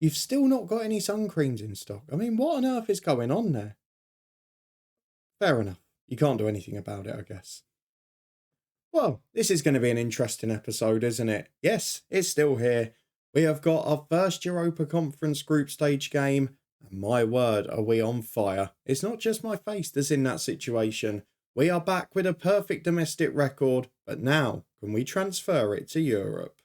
You've still not got any sun creams in stock. I mean, what on earth is going on there? Fair enough. You can't do anything about it, I guess. Well, this is going to be an interesting episode, isn't it? Yes, it's still here. We have got our first Europa Conference group stage game, and my word, are we on fire. It's not just my face that's in that situation. We are back with a perfect domestic record, but now, can we transfer it to Europe?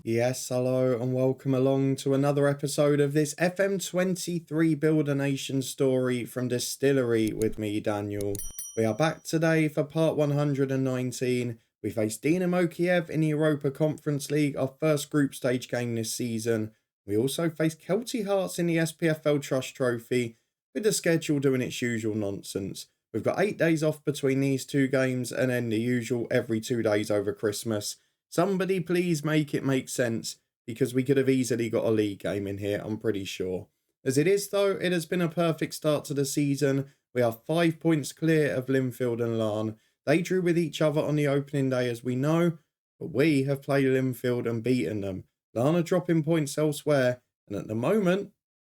Yes, hello and welcome along to another episode of this FM23 Build a Nation story from Distillery with me, Daniel. We are back today for part 119. We face Dynamo Kyiv in the Europa Conference League, our first group stage game this season. We also face Kelty Hearts in the SPFL Trust Trophy, with the schedule doing its usual nonsense. We've got 8 days off between these two games and then the usual every 2 days over Christmas. Somebody please make it make sense, because we could have easily got a league game in here, I'm pretty sure. As it is though, it has been a perfect start to the season. We are 5 points clear of Linfield and Larne. They drew with each other on the opening day as we know, but we have played Linfield and beaten them. Larne are dropping points elsewhere, and at the moment,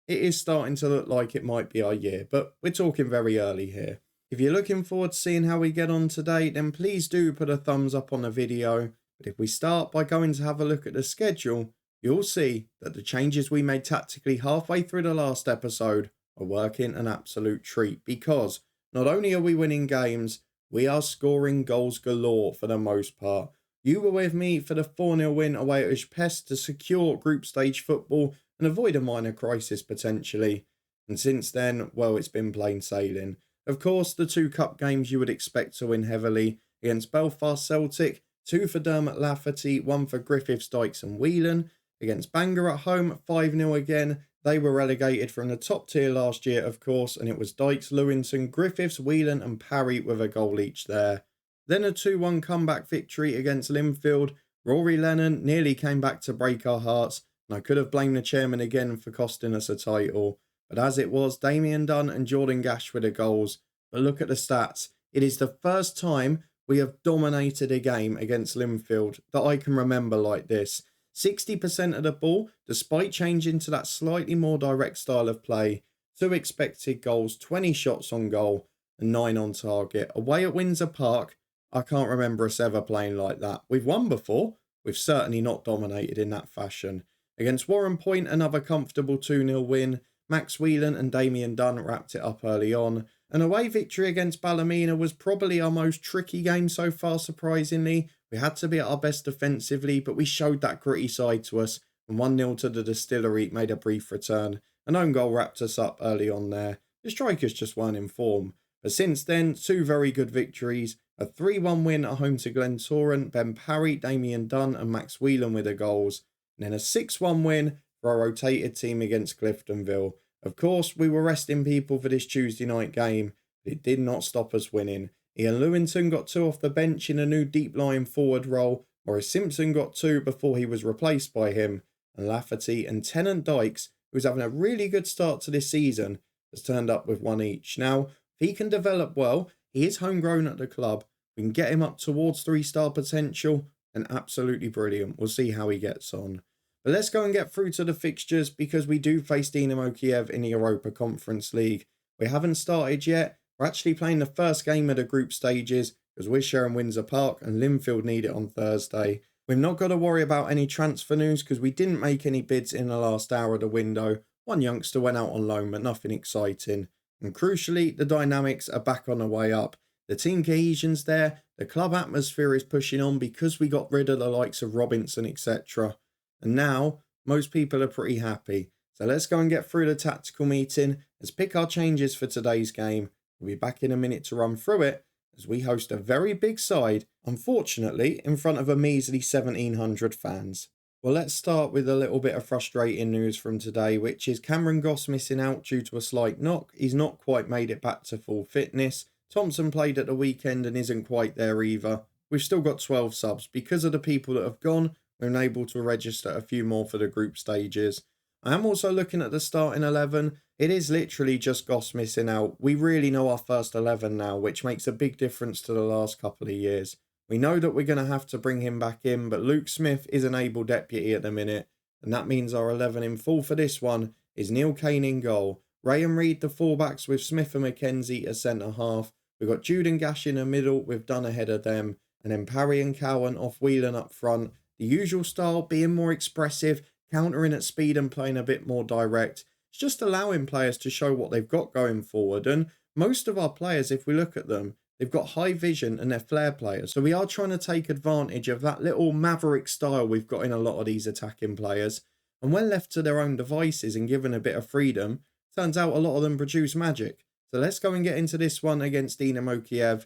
it is starting to look like it might be our year, but we're talking very early here. If you're looking forward to seeing how we get on today, then please do put a thumbs up on the video. But if we start by going to have a look at the schedule, you'll see that the changes we made tactically halfway through the last episode are working an absolute treat, because not only are we winning games, we are scoring goals galore for the most part. You were with me for the 4-0 win away at Ujpest to secure group stage football and avoid a minor crisis potentially. And since then, well, it's been plain sailing. Of course, the 2 cup games you would expect to win heavily against Belfast Celtic, 2 for Dermot Lafferty, 1 for Griffiths, Dykes and Whelan. Against Bangor at home, 5-0 again. They were relegated from the top tier last year, of course, and it was Dykes, Lewington, Griffiths, Whelan and Parry with a goal each there. Then a 2-1 comeback victory against Linfield. Rory Lennon nearly came back to break our hearts, and I could have blamed the chairman again for costing us a title. But as it was, Damien Dunn and Jordan Gash with the goals. But look at the stats. It is the first time we have dominated a game against Linfield that I can remember like this. 60% of the ball, despite changing to that slightly more direct style of play. 2 expected goals, 20 shots on goal, and 9 on target. Away at Windsor Park, I can't remember us ever playing like that. We've won before, we've certainly not dominated in that fashion. Against Warren Point, another comfortable 2-0 win. Max Whelan and Damien Dunn wrapped it up early on. An away victory against Ballymena was probably our most tricky game so far, surprisingly. We had to be at our best defensively, but we showed that gritty side to us, and 1-0 to the Distillery made a brief return. An own goal wrapped us up early on there. The strikers just weren't in form. But since then, 2 very good victories. A 3-1 win at home to Glentoran, Ben Parry, Damien Dunn and Max Whelan with the goals. And then a 6-1 win for our rotated team against Cliftonville. Of course, we were resting people for this Tuesday night game, but it did not stop us winning. Ian Lewington got 2 off the bench in a new deep-lying forward role. Maurice Simpson got 2 before he was replaced by him. And Lafferty and Tennant Dykes, who's having a really good start to this season, has turned up with 1 each. Now, if he can develop well, he is homegrown at the club. We can get him up towards 3-star potential, and absolutely brilliant. We'll see how he gets on. But let's go and get through to the fixtures, because we do face Dynamo Kyiv in the Europa Conference League. We haven't started yet. We're actually playing the first game of the group stages, because we're sharing Windsor Park and Linfield need it on Thursday. We've not got to worry about any transfer news, because we didn't make any bids in the last hour of the window. 1 youngster went out on loan, but nothing exciting. And crucially, the dynamics are back on the way up. The team cohesion's there. The club atmosphere is pushing on because we got rid of the likes of Robinson, etc. And now, most people are pretty happy. So let's go and get through the tactical meeting. Let's pick our changes for today's game. We'll be back in a minute to run through it, as we host a very big side, unfortunately, in front of a measly 1,700 fans. Well, let's start with a little bit of frustrating news from today, which is Cameron Goss missing out due to a slight knock. He's not quite made it back to full fitness. Thompson played at the weekend and isn't quite there either. We've still got 12 subs. Because of the people that have gone, we're unable to register a few more for the group stages. I am also looking at the starting 11, It is literally just Goss missing out. We really know our first 11 now, which makes a big difference to the last couple of years. We know that we're going to have to bring him back in, but Luke Smith is an able deputy at the minute, and that means our 11 in full for this one is Neil Kane in goal, Ray and Reed the fullbacks with Smith and McKenzie as centre half. We've got Jude and Gash in the middle with Dunn ahead of them, and then Parry and Cowan off Whelan up front. The usual style being more expressive, countering at speed and playing a bit more direct. It's just allowing players to show what they've got going forward, and most of our players, if we look at them, they've got high vision and they're flair players. So we are trying to take advantage of that little maverick style we've got in a lot of these attacking players. And when left to their own devices and given a bit of freedom, turns out a lot of them produce magic. So let's go and get into this one against Dynamo Kyiv.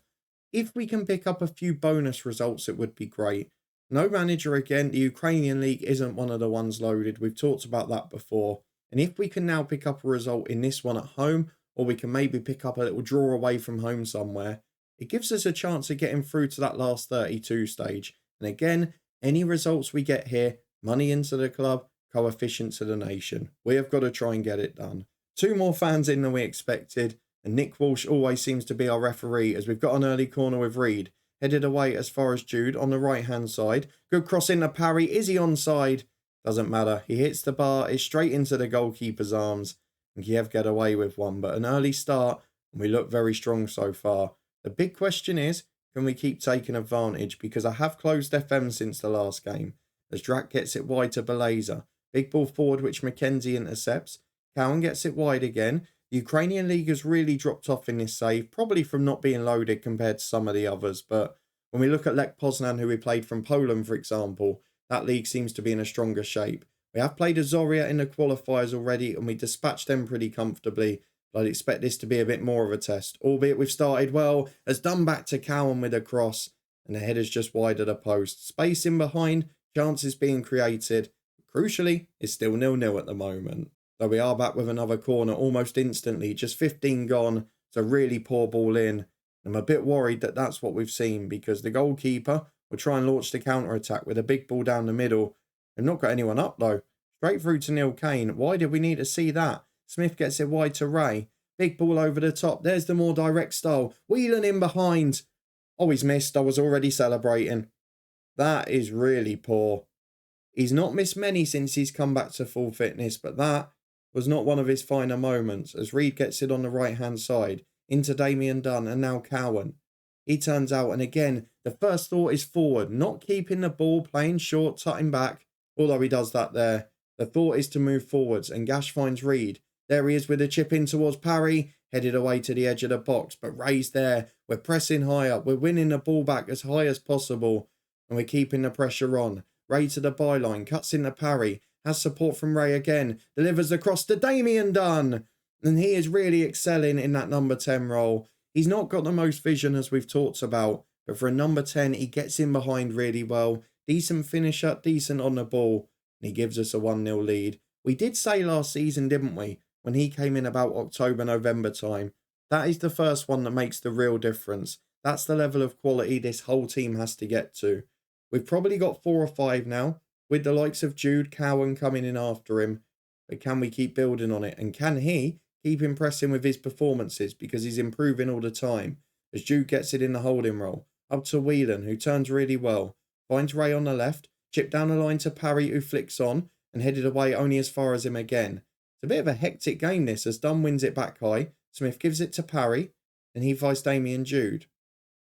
If we can pick up a few bonus results, it would be great. No manager again. The Ukrainian league isn't one of the ones loaded. We've talked about that before. And if we can now pick up a result in this one at home, or we can maybe pick up a little draw away from home somewhere, it gives us a chance of getting through to that last 32 stage. And again, any results we get here, money into the club, coefficient to the nation. We have got to try and get it done. 2 more fans in than we expected, and Nick Walsh always seems to be our referee as we've got an early corner with Reed. Headed away as far as Jude on the right-hand side. Good cross into Parry. Is he onside? Doesn't matter. He hits the bar. It's straight into the goalkeeper's arms. And Kyiv get away with one. But an early start, and we look very strong so far. The big question is, can we keep taking advantage? Because I have closed FM since the last game. As Drac gets it wide to Belazer. Big ball forward, which McKenzie intercepts. Cowan gets it wide again. The Ukrainian league has really dropped off in this save, probably from not being loaded compared to some of the others. But when we look at Lech Poznan, who we played from Poland, for example, that league seems to be in a stronger shape. We have played Azoria in the qualifiers already, and we dispatched them pretty comfortably. But I'd expect this to be a bit more of a test, albeit we've started well, as done back to Cowan with a cross, and the header's just wide of the post. Space in behind, chances being created. Crucially, it's still 0-0 at the moment. Though we are back with another corner almost instantly, just 15 gone, it's a really poor ball in. I'm a bit worried that that's what we've seen, because the goalkeeper will try and launch the counter-attack with a big ball down the middle. They've not got anyone up though. Straight through to Neil Kane. Why did we need to see that? Smith gets it wide to Ray. Big ball over the top. There's the more direct style. Whelan in behind. Oh, he's missed. I was already celebrating. That is really poor. He's not missed many since he's come back to full fitness, but that was not one of his finer moments, as Reed gets it on the right-hand side, into Damien Dunn and now Cowan. He turns out, and again, the first thought is forward, not keeping the ball, playing short, tutting back, although he does that there. The thought is to move forwards, and Gash finds Reed. There he is with a chip in towards Parry, headed away to the edge of the box, but Ray's there. We're pressing high up, we're winning the ball back as high as possible, and we're keeping the pressure on. Ray to the byline, cuts into Parry, has support from Ray again, delivers the cross to Damien Dunn, and he is really excelling in that number 10 role. He's not got the most vision as we've talked about, but for a number 10, he gets in behind really well. Decent finisher, decent on the ball, and he gives us a 1-0 lead. We did say last season, didn't we, when he came in about October, November time, that is the first one that makes the real difference. That's the level of quality this whole team has to get to. We've probably got 4 or 5 now, with the likes of Jude, Cowan coming in after him. But can we keep building on it? And can he keep impressing with his performances? Because he's improving all the time. As Jude gets it in the holding role. Up to Whelan, who turns really well. Finds Ray on the left. Chip down the line to Parry, who flicks on. And headed away only as far as him again. It's a bit of a hectic game this, as Dunn wins it back high. Smith gives it to Parry. And he fights Damien Jude.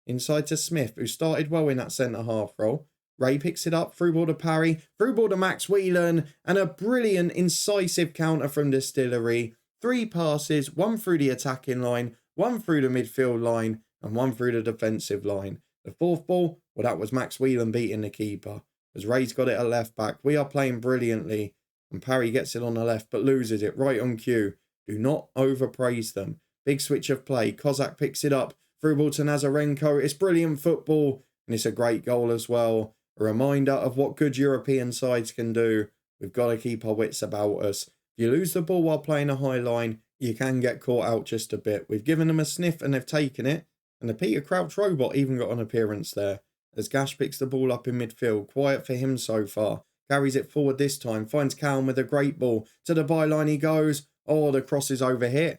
Inside to Smith, who started well in that centre-half role. Ray picks it up, through ball to Parry, through ball to Max Whelan, and a brilliant, incisive counter from Distillery. 3 passes, 1 through the attacking line, 1 through the midfield line, and 1 through the defensive line. The 4th ball, well, that was Max Whelan beating the keeper. As Ray's got it at left back, we are playing brilliantly, and Parry gets it on the left, but loses it right on cue. Do not overpraise them. Big switch of play. Kozak picks it up, through ball to Nazarenko. It's brilliant football, and it's a great goal as well. A reminder of what good European sides can do. We've got to keep our wits about us. If you lose the ball while playing a high line, you can get caught out just a bit. We've given them a sniff and they've taken it. And the Peter Crouch robot even got an appearance there. As Gash picks the ball up in midfield. Quiet for him so far. Carries it forward this time. Finds Cowan with a great ball. To the byline he goes. Oh, the cross is overhit.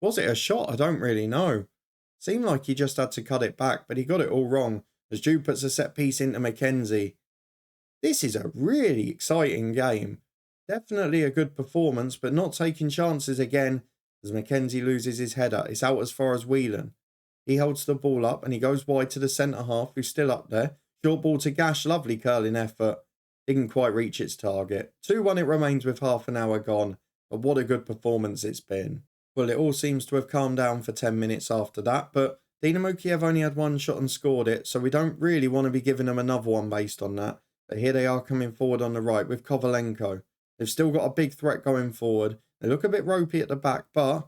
Was it a shot? I don't really know. Seemed like he just had to cut it back, but he got it all wrong as Jude puts a set piece into Mackenzie. This is a really exciting game. Definitely a good performance, but not taking chances again as Mackenzie loses his header. It's out as far as Whelan. He holds the ball up and he goes wide to the centre half, who's still up there. Short ball to Gash, lovely curling effort. Didn't quite reach its target. 2-1 it remains with half an hour gone, but what a good performance it's been. Well, it all seems to have calmed down for 10 minutes after that, but Dynamo Kyiv only had one shot and scored it, so we don't really want to be giving them another one based on that. But here they are coming forward on the right with Kovalenko. They've still got a big threat going forward. They look a bit ropey at the back, but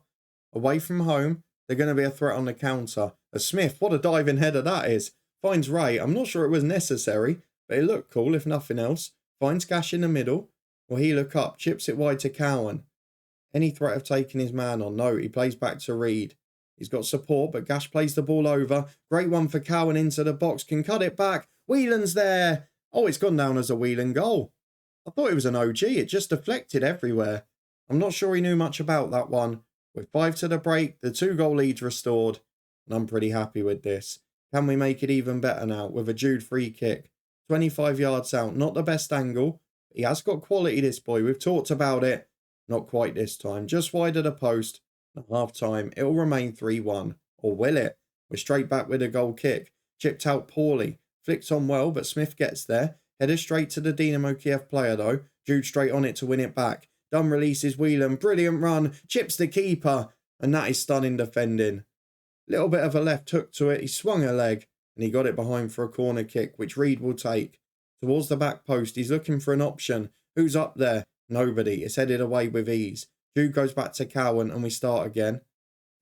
away from home, they're going to be a threat on the counter. As Smith, what a diving header that is. Finds Ray. I'm not sure it was necessary, but it looked cool if nothing else. Finds Gash in the middle. Will he look up? Chips it wide to Cowan. Any threat of taking his man on? No, he plays back to Reed. He's got support, but Gash plays the ball over. Great one for Cowan into the box. Can cut it back. Whelan's there. Oh, it's gone down as a Whelan goal. I thought it was an OG. It just deflected everywhere. I'm not sure he knew much about that one. With 5 to the break, the 2-goal lead's restored. And I'm pretty happy with this. Can we make it even better now with a Jude free kick? 25 yards out. Not the best angle. He has got quality, this boy. We've talked about it. Not quite this time. Just wide of the post. At half time, it will remain 3-1. Or will it? We're straight back with a goal kick. Chipped out poorly. Flicked on well, but Smith gets there. Headed straight to the Dynamo Kyiv player though. Jude straight on it to win it back. Dunn releases Whelan. Brilliant run. Chips the keeper. And that is stunning defending. Little bit of a left hook to it. He swung a leg. And he got it behind for a corner kick, which Reed will take. Towards the back post. He's looking for an option. Who's up there? Nobody. It's headed away with ease. Jude goes back to Cowan and we start again.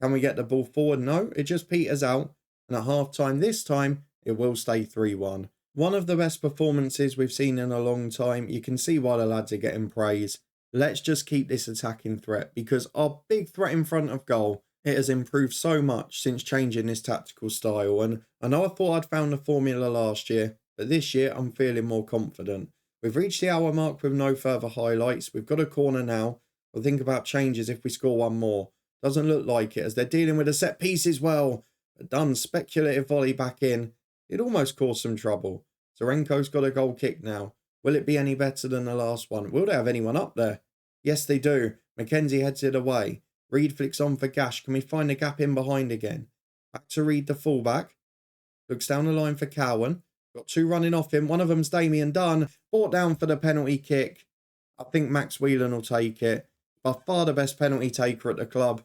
Can we get the ball forward? No, it just peters out. And at half time this time, it will stay 3-1. One of the best performances we've seen in a long time. You can see why the lads are getting praise. Let's just keep this attacking threat because our big threat in front of goal, it has improved so much since changing this tactical style. And I know I thought I'd found the formula last year, but this year I'm feeling more confident. We've reached the hour mark with no further highlights. We've got a corner now. We'll think about changes if we score one more. Doesn't look like it as they're dealing with a set piece as well. A done speculative volley back in. It almost caused some trouble. Zarenko's got a goal kick now. Will it be any better than the last one? Will they have anyone up there? Yes, they do. Mackenzie heads it away. Reed flicks on for Gash. Can we find a gap in behind again? Back to Reed, the fullback. Looks down the line for Cowan. Got 2 running off him. One of them's Damien Dunn. Brought down for the penalty kick. I think Max Whelan will take it. By far the best penalty taker at the club.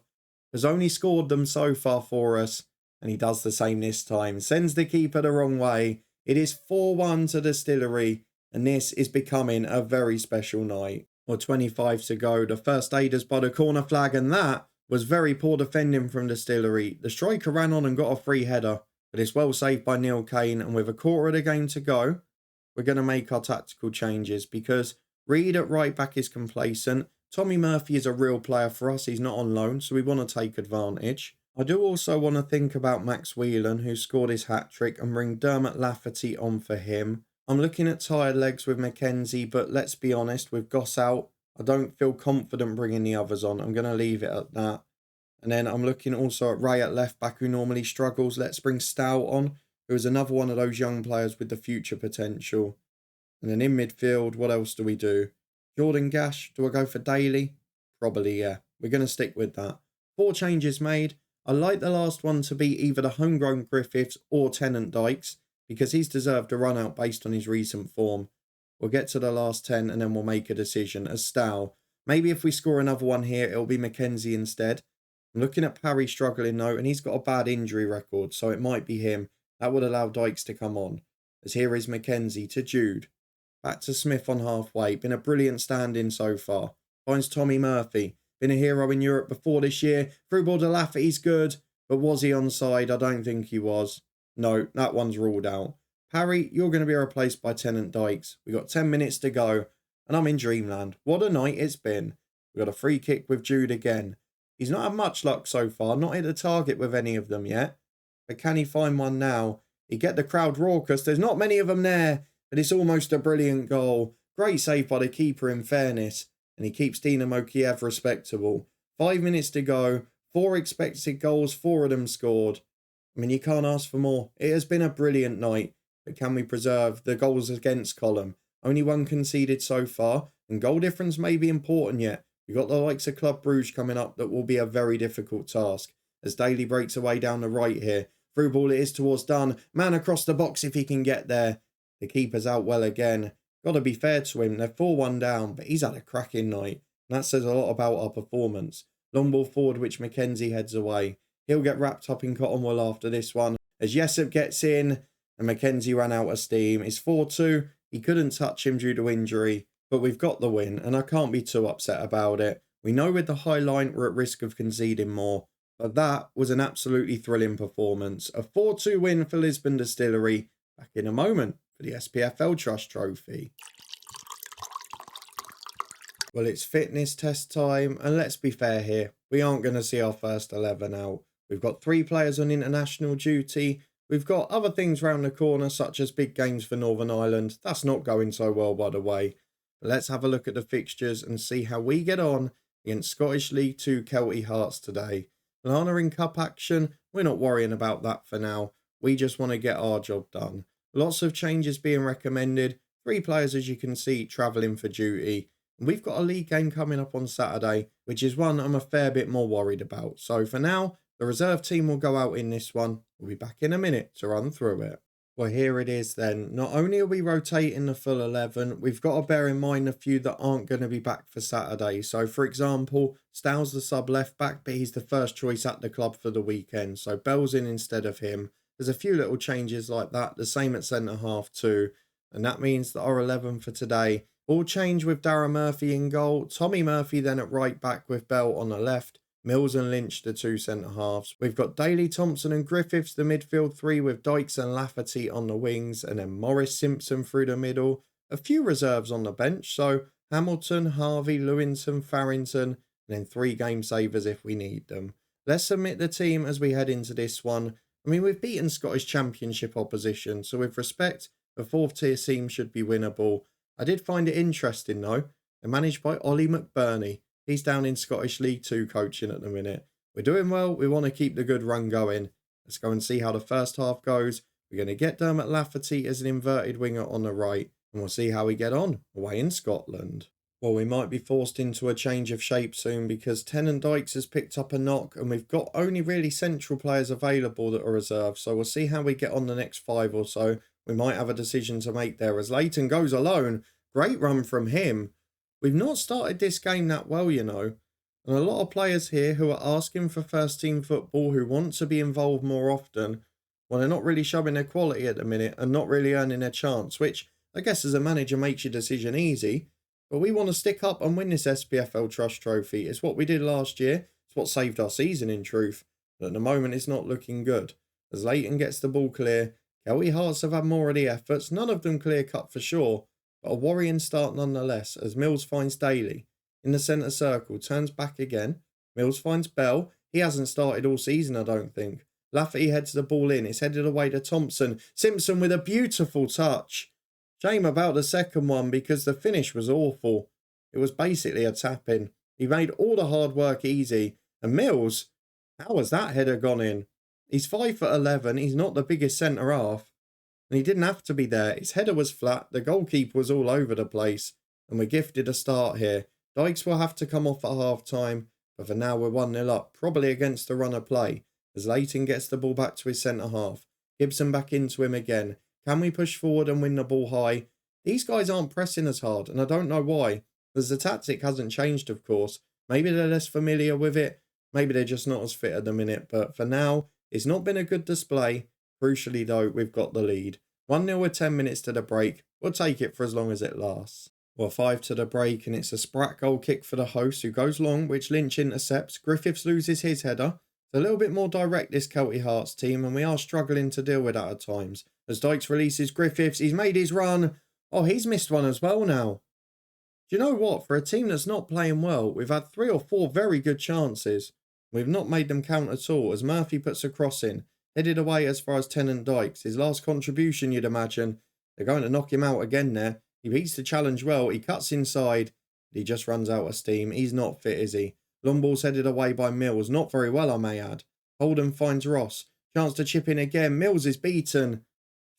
Has only scored them so far for us. And he does the same this time. Sends the keeper the wrong way. It is 4-1 to Distillery. And this is becoming a very special night. Or 25 to go. The first aiders by the corner flag. And that was very poor defending from Distillery. The striker ran on and got a free header. But it's well saved by Neil Kane. And with a quarter of the game to go, we're going to make our tactical changes. Because Reed at right back is complacent. Tommy Murphy is a real player for us. He's not on loan, so we want to take advantage. I do also want to think about Max Whelan, who scored his hat-trick, and bring Dermot Lafferty on for him. I'm looking at tired legs with Mackenzie, but let's be honest, with Goss out, I don't feel confident bringing the others on. I'm going to leave it at that. And then I'm looking also at Ray at left back, who normally struggles. Let's bring Stout on, who is another one of those young players with the future potential. And then in midfield, what else do we do? Jordan Gash, do I go for Daly? Probably, yeah. We're going to stick with that. 4 changes made. I like the last one to be either the homegrown Griffiths or Tennant Dykes because he's deserved a run out based on his recent form. We'll get to the last 10 and then we'll make a decision. As Stow, maybe if we score another one here, it'll be Mackenzie instead. I'm looking at Parry struggling though, and he's got a bad injury record, so it might be him. That would allow Dykes to come on. As here is Mackenzie to Jude. Back to Smith on halfway. Been a brilliant stand-in so far. Finds Tommy Murphy. Been a hero in Europe before this year. Through ball to Lafferty's good. But was he onside? I don't think he was. No, that one's ruled out. Parry, you're going to be replaced by Tennant Dykes. We've got 10 minutes to go. And I'm in dreamland. What a night it's been. We've got a free kick with Jude again. He's not had much luck so far. Not hit the target with any of them yet. But can he find one now? He get the crowd raucous. There's not many of them there. But it's almost a brilliant goal. Great save by the keeper in fairness. And he keeps Dynamo Kyiv respectable. 5 minutes to go, 4 expected goals, 4 of them scored. I mean, you can't ask for more. It has been a brilliant night, but can we preserve the goals against column? Only 1 conceded so far, and goal difference may be important yet. We've got the likes of Club Brugge coming up that will be a very difficult task. As Daly breaks away down the right here. Through ball it is towards Dunn. Man across the box if he can get there. The keeper's out well again. Got to be fair to him. They're 4-1 down, but he's had a cracking night. And that says a lot about our performance. Long ball forward, which Mackenzie heads away. He'll get wrapped up in cotton wool after this one. As Jessup gets in, and Mackenzie ran out of steam. It's 4-2. He couldn't touch him due to injury. But we've got the win, and I can't be too upset about it. We know with the high line we're at risk of conceding more. But that was an absolutely thrilling performance. A 4-2 win for Lisburn Distillery. Back in a moment for the SPFL Trust Trophy. Well, it's fitness test time, and let's be fair here. We aren't going to see our first 11 out. We've got 3 players on international duty. We've got other things round the corner, such as big games for Northern Ireland. That's not going so well, by the way. But let's have a look at the fixtures and see how we get on against Scottish League 2 Kelty Hearts today. Lana in cup action, we're not worrying about that for now. We just want to get our job done. Lots of changes being recommended. 3 players, as you can see, travelling for duty. And we've got a league game coming up on Saturday, which is one I'm a fair bit more worried about. So for now, the reserve team will go out in this one. We'll be back in a minute to run through it. Well, here it is then. Not only are we rotating the full 11, we've got to bear in mind a few that aren't going to be back for Saturday. So, for example, Stow's the sub left back, but he's the first choice at the club for the weekend. So, Bell's in instead of him. There's a few little changes like that. The same at centre-half too. And that means that our 11 for today will change with Darragh Murphy in goal. Tommy Murphy then at right back with Bell on the left. Mills and Lynch, the 2 centre-halves. We've got Daly, Thompson and Griffiths, the midfield 3 with Dykes and Lafferty on the wings. And then Morris, Simpson through the middle. A few reserves on the bench. So Hamilton, Harvey, Lewinson, Farrington. And then 3 game savers if we need them. Let's submit the team as we head into this one. I mean, we've beaten Scottish Championship opposition. So with respect, the 4th tier team should be winnable. I did find it interesting though. They're managed by Ollie McBurney. He's down in Scottish League 2 coaching at the minute. We're doing well. We want to keep the good run going. Let's go and see how the first half goes. We're going to get Dermot Lafferty as an inverted winger on the right. And we'll see how we get on away in Scotland. Well, we might be forced into a change of shape soon because Tennant Dykes has picked up a knock and we've got only really central players available that are reserved. So we'll see how we get on the next 5 or so. We might have a decision to make there as Leighton goes alone. Great run from him. We've not started this game that well, you know. And a lot of players here who are asking for first team football, who want to be involved more often, well, they're not really showing their quality at the minute and not really earning their chance, which I guess as a manager makes your decision easy. But we want to stick up and win this SPFL Trust Trophy. It's what we did last year. It's what saved our season in truth. But at the moment it's not looking good. As Leighton gets the ball clear, Kelty Hearts have had more of the efforts, none of them clear cut for sure. But a worrying start nonetheless as Mills finds Daly in the centre circle, turns back again. Mills finds Bell. He hasn't started all season, I don't think. Lafferty heads the ball in. It's headed away to Thompson. Simpson with a beautiful touch. Shame about the second one because the finish was awful. It was basically a tap-in. He made all the hard work easy. And Mills, how has that header gone in? He's 5'11". He's not the biggest centre half. And he didn't have to be there. His header was flat. The goalkeeper was all over the place. And we're gifted a start here. Dykes will have to come off at half-time. But for now, we're 1-0 up. Probably against the run of play. As Leighton gets the ball back to his centre-half. Gibson back into him again. Can we push forward and win the ball high? These guys aren't pressing as hard. And I don't know why. Because the tactic hasn't changed, of course. Maybe they're less familiar with it. Maybe they're just not as fit at the minute. But for now, it's not been a good display. Crucially, though, we've got the lead. 1-0 with 10 minutes to the break. We'll take it for as long as it lasts. Well, 5 to the break, and it's a sprat goal kick for the host who goes long, which Lynch intercepts. Griffiths loses his header. It's a little bit more direct, this Kelty Hearts team, and we are struggling to deal with that at times. As Dykes releases Griffiths, he's made his run. Oh, he's missed one as well now. Do you know what? For a team that's not playing well, we've had 3 or 4 very good chances. We've not made them count at all, as Murphy puts a cross in. Headed away as far as Tennant Dykes. His last contribution, you'd imagine. They're going to knock him out again there. He beats the challenge well. He cuts inside. He just runs out of steam. He's not fit, is he? Long ball's headed away by Mills. Not very well, I may add. Holden finds Ross. Chance to chip in again. Mills is beaten.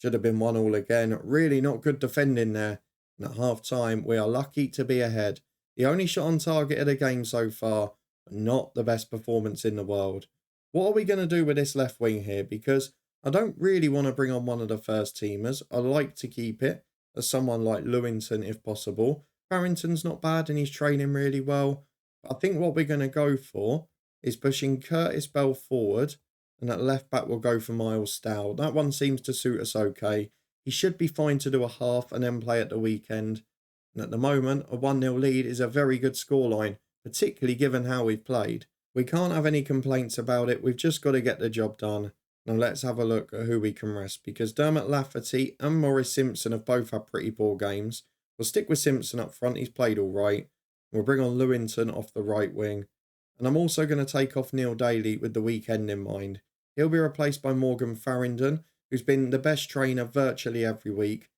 Should have been 1-1 again. Really not good defending there. And at half-time, we are lucky to be ahead. The only shot on target of the game so far, but not the best performance in the world. What are we going to do with this left wing here? Because I don't really want to bring on one of the first teamers. I like to keep it as someone like Lewington if possible. Farrington's not bad and he's training really well. But I think what we're going to go for is pushing Curtis Bell forward, and at left back we'll go for Miles Stow. That one seems to suit us okay. He should be fine to do a half and then play at the weekend. And at the moment, a 1-0 lead is a very good scoreline, particularly given how we've played. We can't have any complaints about it. We've just got to get the job done. Now let's have a look at who we can rest, because Dermot Lafferty and Maurice Simpson have both had pretty poor games. We'll stick with Simpson up front. He's played all right. We'll bring on Lewington off the right wing. And I'm also going to take off Neil Daly with the weekend in mind. He'll be replaced by Morgan Farrington, who's been the best trainer virtually every week.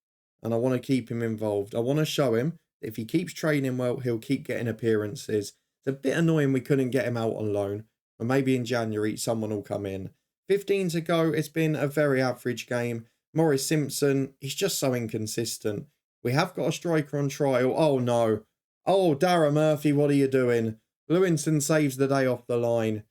And I want to keep him involved. I want to show him that if he keeps training well, he'll keep getting appearances. It's a bit annoying we couldn't get him out on loan. But maybe in January, someone will come in. 15 to go. It's been a very average game. Maurice Simpson, he's just so inconsistent. We have got a striker on trial. Oh, no. Oh, Darragh Murphy, what are you doing? Lewington saves the day off the line.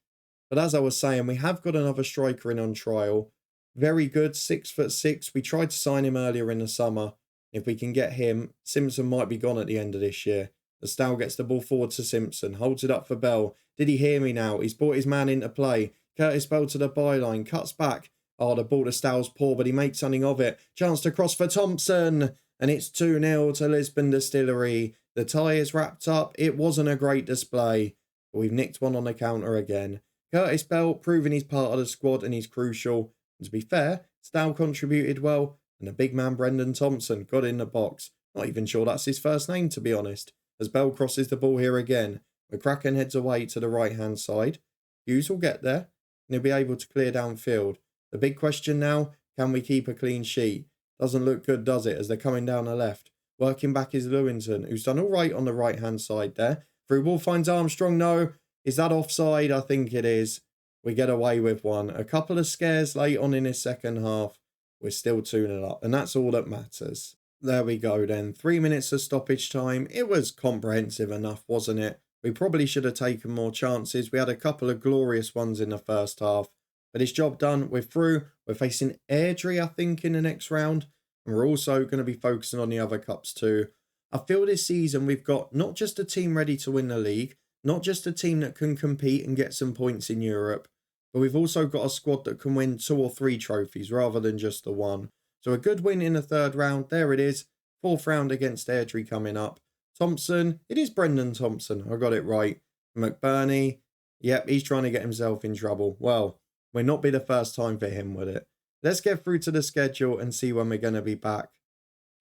But as I was saying, we have got another striker in on trial. Very good, 6'6". We tried to sign him earlier in the summer. If we can get him, Simpson might be gone at the end of this year. The Stow gets the ball forward to Simpson. Holds it up for Bell. Did he hear me now? He's brought his man into play. Curtis Bell to the byline. Cuts back. Oh, the ball to Stow's poor, but he makes something of it. Chance to cross for Thompson. And it's 2-0 to Lisburn Distillery. The tie is wrapped up. It wasn't a great display, but we've nicked one on the counter again. Curtis Bell proving he's part of the squad and he's crucial. And to be fair, Stow contributed well, and the big man Brendan Thompson got in the box. Not even sure that's his first name, to be honest. As Bell crosses the ball here again, McCracken heads away to the right-hand side. Hughes will get there, and he'll be able to clear downfield. The big question now, can we keep a clean sheet? Doesn't look good, does it, as they're coming down the left. Working back is Lewington, who's done all right on the right-hand side there. Through ball finds Armstrong, no. Is that offside? I think it is. We get away with one. A couple of scares late on in his second half. We're still 2-0 up, and that's all that matters. There we go then. 3 minutes of stoppage time. It was comprehensive enough, wasn't it? We probably should have taken more chances. We had a couple of glorious ones in the first half. But it's job done. We're through. We're facing Airdrie, I think, in the next round. And we're also going to be focusing on the other cups too. I feel this season we've got not just a team ready to win the league, not just a team that can compete and get some points in Europe, but we've also got a squad that can win 2 or 3 trophies rather than just the one. So a good win in the third round. There it is. 4th round against Airdrie coming up. Thompson. It is Brendan Thompson. I got it right. McBurney. Yep, he's trying to get himself in trouble. Well, will not be the first time for him with it. Let's get through to the schedule and see when we're going to be back.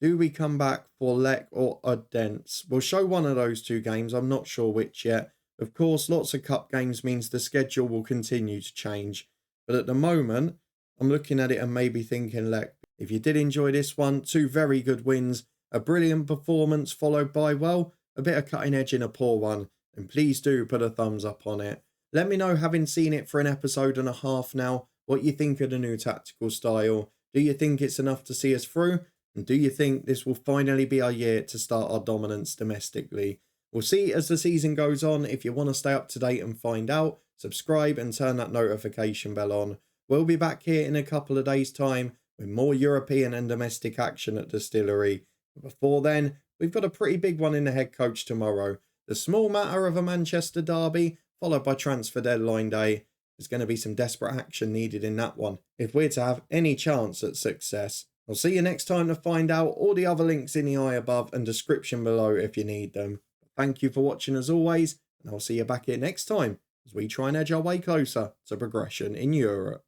Do we come back for Lech or Odense? We'll show one of those 2 games. I'm not sure which yet. Of course, lots of cup games means the schedule will continue to change. But at the moment, I'm looking at it and maybe thinking Lech. If you did enjoy this one, 2 very good wins, a brilliant performance followed by, well, a bit of cutting edge in a poor one. And please do put a thumbs up on it. Let me know, having seen it for an episode and a half now, what you think of the new tactical style. Do you think it's enough to see us through? And do you think this will finally be our year to start our dominance domestically? We'll see as the season goes on. If you want to stay up to date and find out, subscribe and turn that notification bell on. We'll be back here in a couple of days' time with more European and domestic action at Distillery. But before then, we've got a pretty big one in the head coach tomorrow. The small matter of a Manchester derby, followed by transfer deadline day. There's going to be some desperate action needed in that one if we're to have any chance at success. I'll see you next time to find out. All the other links in the eye above and description below if you need them. Thank you for watching as always, and I'll see you back here next time as we try and edge our way closer to progression in Europe.